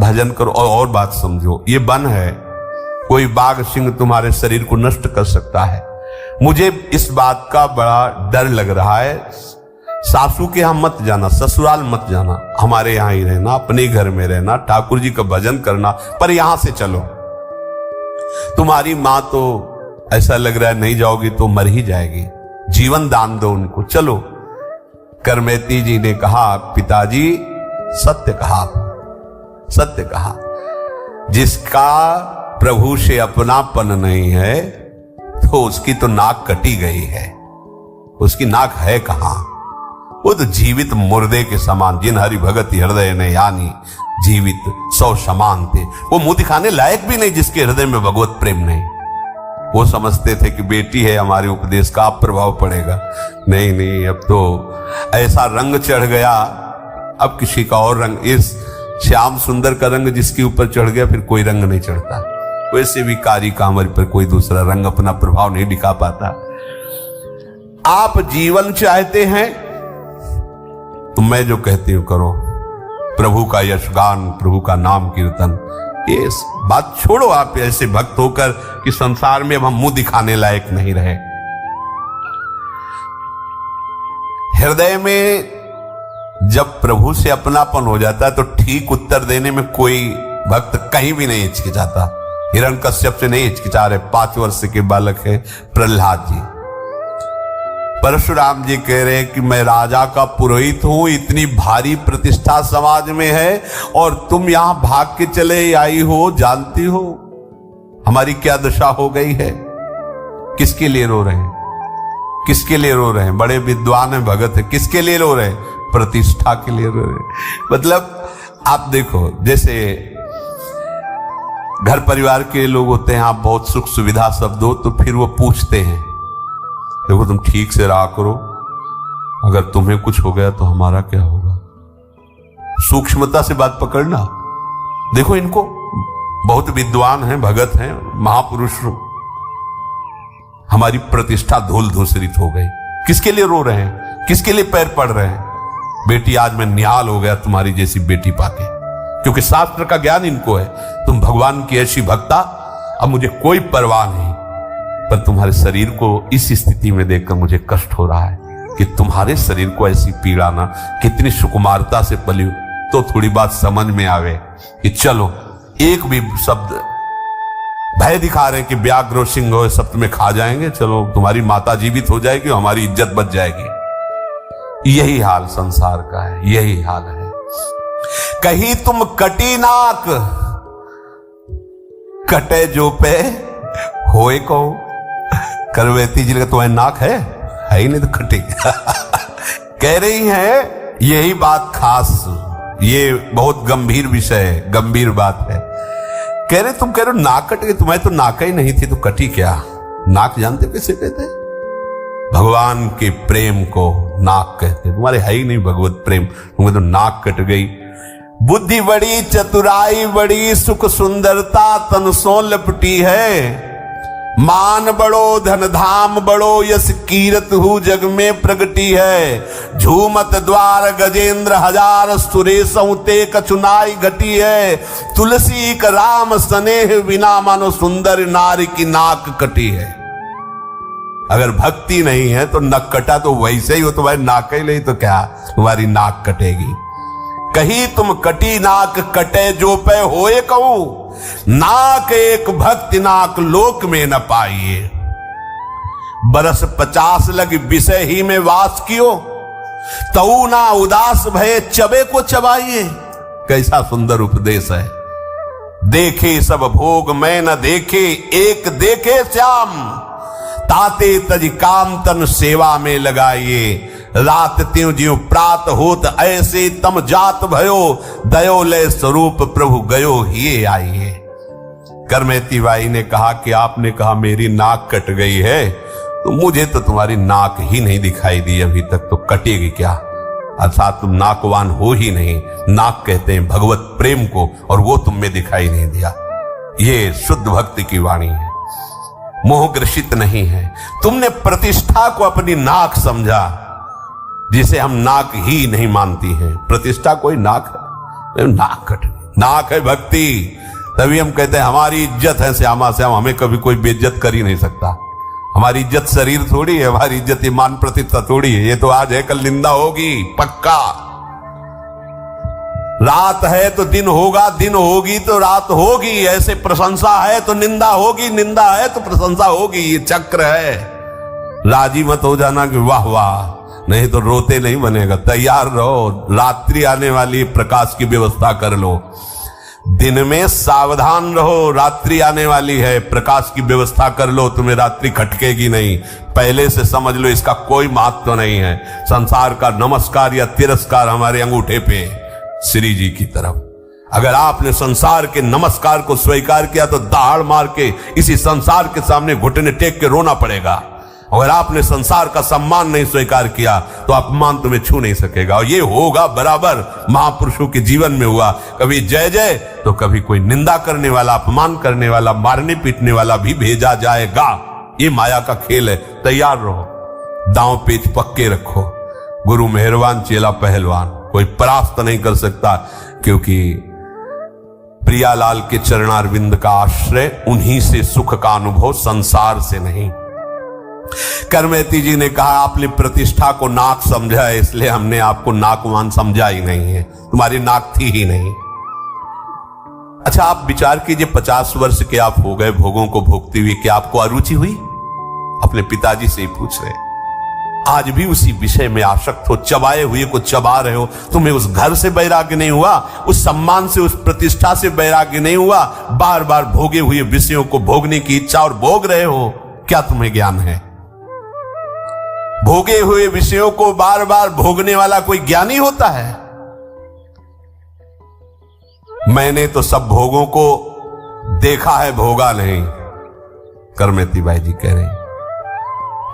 S1: भजन करो। और बात समझो, ये वन है, कोई बाघ सिंह तुम्हारे शरीर को नष्ट कर सकता है। मुझे इस बात का बड़ा डर लग रहा है। सासू के यहां मत जाना, ससुराल मत जाना, हमारे यहां ही रहना, अपने घर में रहना, ठाकुर जी का भजन करना, पर यहां से चलो। तुम्हारी मां तो ऐसा लग रहा है नहीं जाओगी तो मर ही जाएगी, जीवन दान दो उनको, चलो। करमेती जी ने कहा पिताजी सत्य कहा, सत्य कहा। जिसका प्रभु से अपनापन नहीं है तो उसकी तो नाक कटी गई है, उसकी नाक है कहां? वो तो जीवित मुर्दे के समान, जिन हरि भगत हृदय ने यानी जीवित सौ समान थे। वो मुंह दिखाने लायक भी नहीं जिसके हृदय में भगवत प्रेम नहीं। वो समझते थे कि बेटी है, हमारे उपदेश का आप प्रभाव पड़ेगा। नहीं नहीं, अब तो ऐसा रंग चढ़ गया, अब किसी का और रंग, इस श्याम सुंदर का रंग जिसके ऊपर चढ़ गया फिर कोई रंग नहीं चढ़ता। वैसे भी कारी कांवर पर कोई दूसरा रंग अपना प्रभाव नहीं दिखा पाता। आप जीवन चाहते हैं तो मैं जो कहती हूं करो, प्रभु का यशगान, प्रभु का नाम कीर्तन, ये बात छोड़ो आप ऐसे भक्त होकर कि संसार में अब हम मुंह दिखाने लायक नहीं रहे। हृदय में जब प्रभु से अपनापन हो जाता है तो ठीक उत्तर देने में कोई भक्त कहीं भी नहीं हिचकिचाता। हिरण्यकश्यप से नहीं हिचकिचा रहे, 5 वर्ष के बालक है प्रहलाद जी। परशुराम जी कह रहे हैं कि मैं राजा का पुरोहित हूं, इतनी भारी प्रतिष्ठा समाज में है और तुम यहां भाग के चले आई हो, जानती हो हमारी क्या दशा हो गई है। किसके लिए रो रहे हैं? किसके लिए रो रहे हैं? बड़े विद्वान है, भगत है, किसके लिए रो रहे हैं? प्रतिष्ठा के लिए रो रहे हैं। मतलब आप देखो, जैसे घर परिवार के लोग होते हैं, आप बहुत सुख सुविधा सब दो तो फिर वो पूछते हैं देखो तुम ठीक से रहा करो, अगर तुम्हें कुछ हो गया तो हमारा क्या होगा। सूक्ष्मता से बात पकड़ना। देखो इनको, बहुत विद्वान हैं, भगत हैं, महापुरुष, हमारी प्रतिष्ठा धूल धूसरित हो गई। किसके लिए रो रहे हैं? किसके लिए पैर पड़ रहे हैं? बेटी आज मैं निहाल हो गया तुम्हारी जैसी बेटी पाके, क्योंकि शास्त्र का ज्ञान इनको है। तुम भगवान की ऐसी भक्ता, अब मुझे कोई परवाह नहीं, पर तुम्हारे शरीर को इस स्थिति में देखकर मुझे कष्ट हो रहा है कि तुम्हारे शरीर को ऐसी पीड़ा ना, कितनी सुकुमारता से पली तो थोड़ी बात समझ में आवे कि चलो एक भी शब्द, भय दिखा रहे कि व्याघ्र सिंह हो सब तुम्हें खा जाएंगे, चलो तुम्हारी माता जीवित हो जाएगी, हमारी इज्जत बच जाएगी। यही हाल संसार का है, यही हाल है। कहीं तुम कटी नाक, कटे जो पे होए को। करवेती जी का तुम्हें नाक है ही नहीं तो कटी। कह रही है यही बात खास, ये बहुत गंभीर विषय है, गंभीर बात है। कह रहे तुम कह रहे हो नाक कट गई, तुम्हें तो नाक ही नहीं थी तो कटी क्या? नाक जानते कैसे कहते? भगवान के प्रेम को नाक कहते। तुम्हारे है ही नहीं भगवत प्रेम, तुम्हें तो नाक कट गई। बुद्धि बड़ी, चतुराई बड़ी, सुख सुंदरता तन सो लपटी है। मान बड़ो, धन धाम बड़ो, यस कीरत हु जग में प्रगटी है। झूमत द्वार गजेंद्र हजार, सुरेश ते कचुनाई घटी है। तुलसी का राम स्नेह बिना, मानो सुंदर नारी की नाक कटी है। अगर भक्ति नहीं है तो नक कटा तो वैसे ही हो, तुम्हारी नाक ही नहीं तो क्या तुम्हारी नाक कटेगी। कहीं तुम कटी नाक कटे जो पे होए कहूं, नाक एक भक्ति नाक लोक में न पाइए। बरस 50 लग विषय ही में वास कियो, तऊ ना उदास भय चबे को चबाइए। कैसा सुंदर उपदेश है। देखे सब भोग मैं न देखे, एक देखे श्याम। ताते तज काम तन सेवा में लगाइए, रात त्यों ज्यों प्रात होत ऐसे तम जात भयो, दयो लय स्वरूप प्रभु गयो ही आइए। करमेती बाई ने कहा कि आपने कहा मेरी नाक कट गई है, तो मुझे तो तुम्हारी नाक ही नहीं दिखाई दी अभी तक, तो कटेगी क्या? अर्थात तुम नाकवान हो ही नहीं। नाक कहते हैं भगवत प्रेम को, और वो तुम में दिखाई नहीं दिया। ये शुद्ध भक्ति की वाणी है, मोह ग्रसित नहीं है। तुमने प्रतिष्ठा को अपनी नाक समझा, जिसे हम नाक ही नहीं मानती हैं। प्रतिष्ठा कोई नाक है? नाक कट, नाक है भक्ति। तभी हम कहते हैं हमारी इज्जत है श्यामा श्याम, हमें कभी कोई बेइज्जत कर ही नहीं सकता। हमारी इज्जत शरीर थोड़ी है, हमारी इज्जत ईमान प्रतिष्ठा थोड़ी है। ये तो आज है, कल निंदा होगी पक्का। रात है तो दिन होगा, दिन होगी तो रात होगी। ऐसे प्रशंसा है तो निंदा होगी, निंदा है तो प्रशंसा होगी। ये चक्र है। राजी मत हो जाना कि वाह वाह, नहीं तो रोते नहीं बनेगा। तैयार रहो, रात्रि आने वाली, प्रकाश की व्यवस्था कर लो। दिन में सावधान रहो, रात्रि आने वाली है, प्रकाश की व्यवस्था कर लो, तुम्हें रात्रि खटकेगी नहीं। पहले से समझ लो, इसका कोई महत्व नहीं है। संसार का नमस्कार या तिरस्कार हमारे अंगूठे पे, श्री जी की तरफ। अगर आपने संसार के नमस्कार को स्वीकार किया तो दहाड़ मार के इसी संसार के सामने घुटने टेक के रोना पड़ेगा। अगर आपने संसार का सम्मान नहीं स्वीकार किया तो अपमान तुम्हें छू नहीं सकेगा। और ये होगा बराबर महापुरुषों के जीवन में हुआ। कभी जय जय तो कभी कोई निंदा करने वाला, अपमान करने वाला, मारने पीटने वाला भी भेजा जाएगा। ये माया का खेल है। तैयार रहो, दांव पेच पक्के रखो। गुरु मेहरबान, चेला पहलवान, कोई परास्त नहीं कर सकता, क्योंकि प्रियालाल के चरणारविंद का आश्रय, उन्हीं से सुख का अनुभव, संसार से नहीं। करमेती जी ने कहा आपने प्रतिष्ठा को नाक समझा है, इसलिए हमने आपको नाकवान समझा ही नहीं है, तुम्हारी नाक थी ही नहीं। अच्छा, आप विचार कीजिए, 50 वर्ष के आप हो गए भोगों को भोगते हुए, क्या आपको अरुचि हुई? अपने पिताजी से ही पूछ रहे। आज भी उसी विषय में आसक्त हो, चबाए हुए को चबा रहे हो। तुम्हें उस घर से वैराग्य नहीं हुआ, उस सम्मान से, उस प्रतिष्ठा से वैराग्य नहीं हुआ। बार बार भोगे हुए विषयों को भोगने की इच्छा, और भोग रहे हो। क्या तुम्हें ज्ञान है? भोगे हुए विषयों को बार बार भोगने वाला कोई ज्ञानी होता है? मैंने तो सब भोगों को देखा है, भोगा नहीं। करमेती बाई जी कह रहे हैं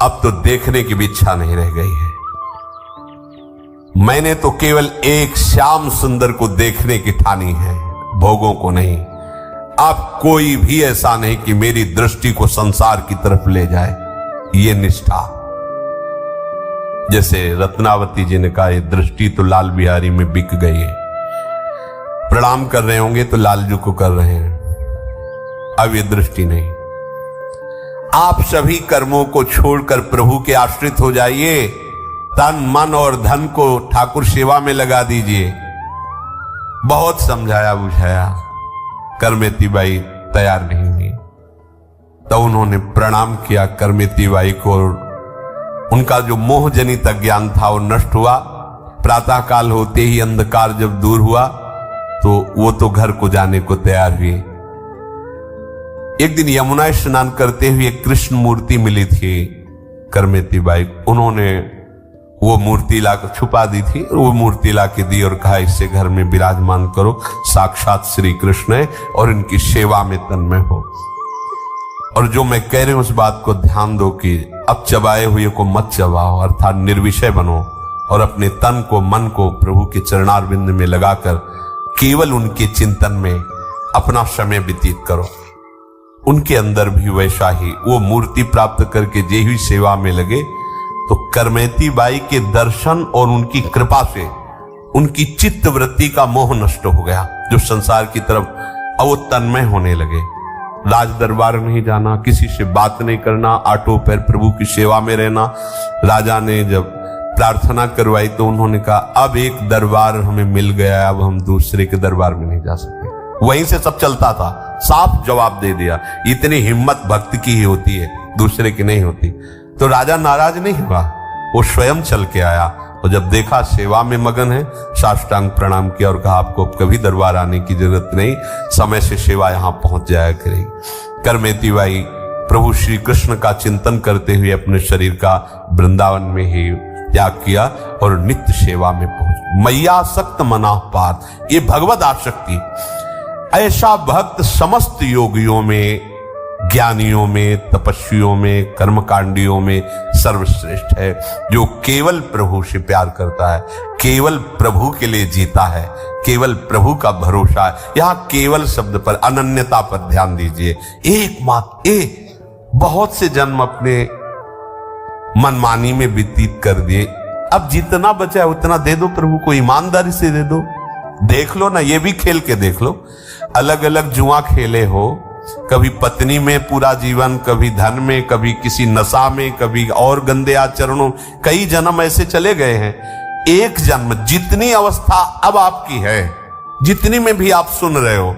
S1: अब तो देखने की भी इच्छा नहीं रह गई है। मैंने तो केवल एक श्याम सुंदर को देखने की ठानी है, भोगों को नहीं। अब कोई भी ऐसा नहीं कि मेरी दृष्टि को संसार की तरफ ले जाए। ये निष्ठा, जैसे रत्नावती जी ने कहा, ये दृष्टि तो लाल बिहारी में बिक गई है। प्रणाम कर रहे होंगे तो लालजू को कर रहे हैं, अब ये दृष्टि नहीं। आप सभी कर्मों को छोड़कर प्रभु के आश्रित हो जाइए। तन मन और धन को ठाकुर सेवा में लगा दीजिए। बहुत समझाया बुझाया, करमेती बाई तैयार नहीं हुई। तो उन्होंने प्रणाम किया करमेती बाई को। उनका जो मोह जनित अज्ञान था वो नष्ट हुआ। प्रातः काल होते ही अंधकार जब दूर हुआ तो वो तो घर को जाने को तैयार हुए। एक दिन यमुना स्नान करते हुए कृष्ण मूर्ति मिली थी करमेती बाई। उन्होंने वो मूर्ति लाकर छुपा दी थी, वो मूर्ति लाके दी और कहा इससे घर में विराजमान करो, साक्षात श्री कृष्ण है और इनकी सेवा में तन्मय हो। और जो मैं कह रही हूं उस बात को ध्यान दो कि अब चबाए हुए को मत चबाओ, अर्थात निर्विषय बनो और अपने तन को, मन को प्रभु के चरणारविंद में लगाकर केवल उनके चिंतन में अपना समय व्यतीत करो। उनके अंदर भी वैसा ही वो मूर्ति प्राप्त करके जे ही सेवा में लगे तो करमेती बाई के दर्शन और उनकी कृपा से उनकी चित्त वृत्ति का मोह नष्ट हो गया, जो संसार की तरफ अब वो तन्मय होने लगे। राज दरबार नहीं जाना, किसी से बात नहीं करना, आटो पैर प्रभु की सेवा में रहना। राजा ने जब प्रार्थना करवाई तो उन्होंने कहा अब एक दरबार हमें मिल गया, अब हम दूसरे के दरबार में नहीं जा सकते। वहीं से सब चलता था, साफ जवाब दे दिया। इतनी हिम्मत भक्त की ही होती है, दूसरे की नहीं होती। तो राजा नाराज नहीं हुआ, वो स्वयं चल के आया। और जब देखा सेवा में मगन है, साष्टांग प्रणाम किया और कहा आपको कभी दरबार आने की जरूरत नहीं, समय से सेवा यहां पहुंच जाया करेगी। करमेती बाई प्रभु श्री कृष्ण का चिंतन करते हुए अपने शरीर का वृंदावन में ही त्याग किया और नित्य सेवा में पहुंच। मैया सक्त मना पात, ये भगवत आसक्ति, ऐसा भक्त समस्त योगियों में, ज्ञानियों में, तपस्वियों में, कर्मकांडियों में सर्वश्रेष्ठ है, जो केवल प्रभु से प्यार करता है, केवल प्रभु के लिए जीता है, केवल प्रभु का भरोसा है। यहां केवल शब्द पर, अनन्यता पर ध्यान दीजिए। एकमात्र बहुत से जन्म अपने मनमानी में व्यतीत कर दिए, अब जितना बचा है उतना दे दो प्रभु को, ईमानदारी से दे दो। देख लो ना, ये भी खेल के देख लो, अलग अलग जुआ खेले हो, कभी पत्नी में पूरा जीवन, कभी धन में, कभी किसी नशा में, कभी और गंदे आचरणों, कई जन्म ऐसे चले गए हैं। एक जन्म, जितनी अवस्था अब आपकी है, जितनी में भी आप सुन रहे हो,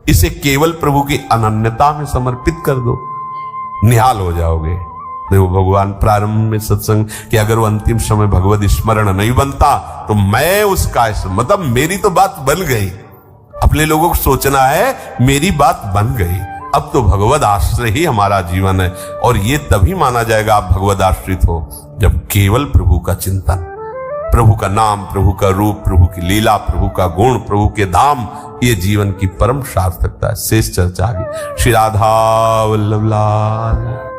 S1: इसे केवल प्रभु की अनन्यता में समर्पित कर दो, निहाल हो जाओगे। देखो भगवान प्रारंभ में सत्संग कि अगर वो अंतिम समय भगवत स्मरण नहीं बनता तो मैं उसका, मतलब मेरी तो बात बन गई। अपने लोगों को सोचना है मेरी बात बन गई, अब तो भगवत आश्रय ही हमारा जीवन है। और ये तभी माना जाएगा आप भगवत आश्रित हो जब केवल प्रभु का चिंतन, प्रभु का नाम, प्रभु का रूप, प्रभु की लीला, प्रभु का गुण, प्रभु के धाम, ये जीवन की परम सार्थकता है। शेष चर्चा आगे। श्री राधा वल्लभ लाल।